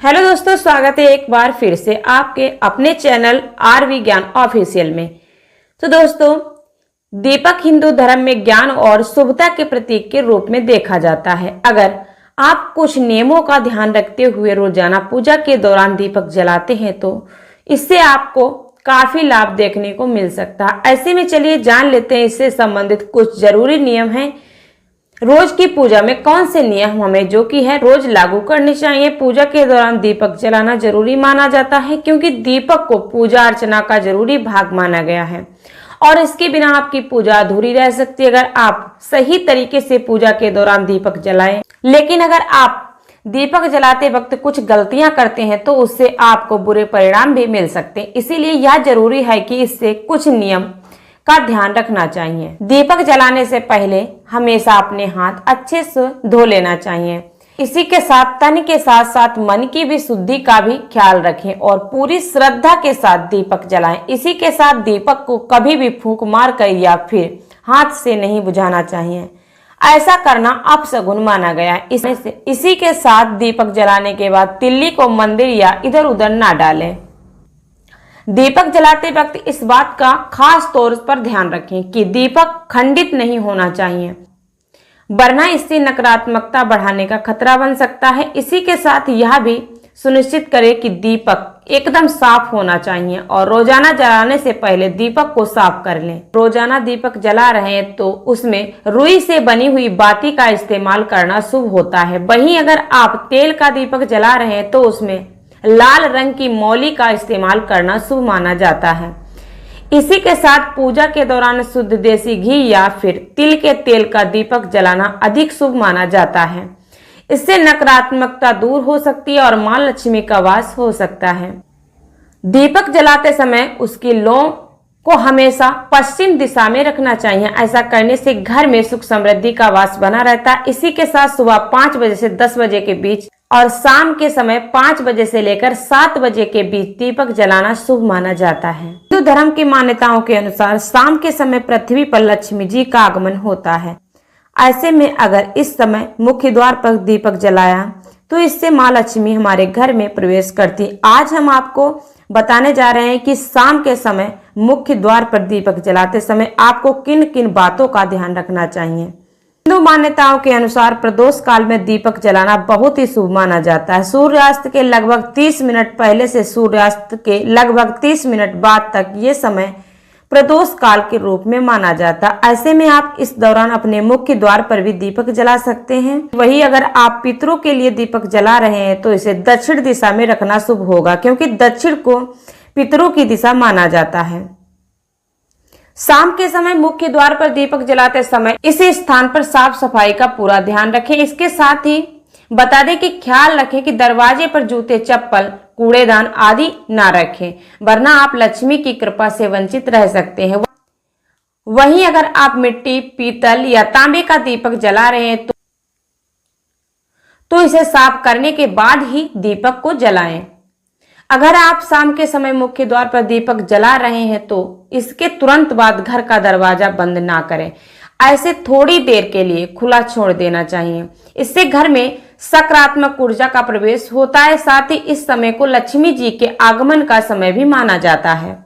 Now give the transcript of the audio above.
Hello दोस्तों, स्वागत है एक बार फिर से आपके अपने चैनल आरवी ज्ञान ऑफिशियल में। तो दोस्तों, दीपक हिंदू धर्म में ज्ञान और शुभता के प्रतीक के रूप में देखा जाता है। अगर आप कुछ नियमों का ध्यान रखते हुए रोजाना पूजा के दौरान दीपक जलाते हैं तो इससे आपको काफी लाभ देखने को मिल सकता है। ऐसे में चलिए जान लेते हैं इससे संबंधित कुछ जरूरी नियम हैं। रोज की पूजा में कौन से नियम हमें जो कि है रोज लागू करने चाहिए। पूजा के दौरान दीपक जलाना जरूरी माना जाता है क्योंकि दीपक को पूजा अर्चना का जरूरी भाग माना गया है और इसके बिना आपकी पूजा अधूरी रह सकती है अगर आप सही तरीके से पूजा के दौरान दीपक जलाएं। लेकिन अगर आप दीपक जलाते वक्त कुछ गलतियां करते हैं तो उससे आपको बुरे परिणाम भी मिल सकते हैं। इसीलिए यह जरूरी है कि इससे कुछ नियम का ध्यान रखना चाहिए। दीपक जलाने से पहले हमेशा अपने हाथ अच्छे से धो लेना चाहिए। इसी के साथ तन के साथ साथ मन की भी शुद्धि का भी ख्याल रखें और पूरी श्रद्धा के साथ दीपक जलाएं। इसी के साथ दीपक को कभी भी फूंक मार कर या फिर हाथ से नहीं बुझाना चाहिए। ऐसा करना अपशगुन माना गया है। इसी के साथ दीपक जलाने के बाद तिल्ली को मंदिर या इधर उधर ना डालें। दीपक जलाते वक्त इस बात का खास तौर पर ध्यान रखें कि दीपक खंडित नहीं होना चाहिए, वरना इससे नकारात्मकता बढ़ाने का खतरा बन सकता है। इसी के साथ यह भी सुनिश्चित करें कि दीपक एकदम साफ होना चाहिए और रोजाना जलाने से पहले दीपक को साफ कर लें। रोजाना दीपक जला रहे हैं तो उसमें रुई से बनी हुई बाती का इस्तेमाल करना शुभ होता है। वहीं अगर आप तेल का दीपक जला रहे हैं तो उसमें लाल रंग की मौली का इस्तेमाल करना शुभ माना जाता है। इसी के साथ पूजा के दौरान शुद्ध देसी घी या फिर तिल के तेल का दीपक जलाना अधिक शुभ माना जाता है। इससे नकारात्मकता दूर हो सकती है और मां लक्ष्मी का वास हो सकता है। दीपक जलाते समय उसकी लौ को हमेशा पश्चिम दिशा में रखना चाहिए। ऐसा करने से घर में सुख समृद्धि का वास बना रहता है। इसी के साथ सुबह 5 बजे से 10 बजे के बीच और शाम के समय 5 बजे से लेकर 7 बजे के बीच दीपक जलाना शुभ माना जाता है। हिंदू धर्म की मान्यताओं के अनुसार शाम के समय पृथ्वी पर लक्ष्मी जी का आगमन होता है। ऐसे में अगर इस समय मुख्य द्वार पर दीपक जलाया तो इससे माँ लक्ष्मी हमारे घर में प्रवेश करती। आज हम आपको बताने जा रहे हैं कि शाम के समय मुख्य द्वार पर दीपक जलाते समय आपको किन किन बातों का ध्यान रखना चाहिए। हिंदू मान्यताओं के अनुसार प्रदोष काल में दीपक जलाना बहुत ही शुभ माना जाता है। सूर्यास्त के लगभग 30 मिनट पहले से सूर्यास्त के लगभग 30 मिनट बाद तक ये समय प्रदोष काल के रूप में माना जाता है। ऐसे में आप इस दौरान अपने मुख्य द्वार पर भी दीपक जला सकते हैं। वहीं अगर आप पितरों के लिए दीपक जला रहे हैं तो इसे दक्षिण दिशा में रखना शुभ होगा क्योंकि दक्षिण को पितरों की दिशा माना जाता है। शाम के समय मुख्य द्वार पर दीपक जलाते समय इस स्थान पर साफ सफाई का पूरा ध्यान रखें। इसके साथ ही बता दें कि ख्याल रखें कि दरवाजे पर जूते, चप्पल, कूड़ेदान आदि ना रखें, वरना आप लक्ष्मी की कृपा से वंचित रह सकते हैं। वहीं अगर आप मिट्टी, पीतल या तांबे का दीपक जला रहे हैं तो इसे साफ करने के बाद ही दीपक को जलाएं। अगर आप शाम के समय मुख्य द्वार पर दीपक जला रहे हैं तो इसके तुरंत बाद घर का दरवाजा बंद ना करें। ऐसे थोड़ी देर के लिए खुला छोड़ देना चाहिए। इससे घर में सकारात्मक ऊर्जा का प्रवेश होता है। साथ ही इस समय को लक्ष्मी जी के आगमन का समय भी माना जाता है।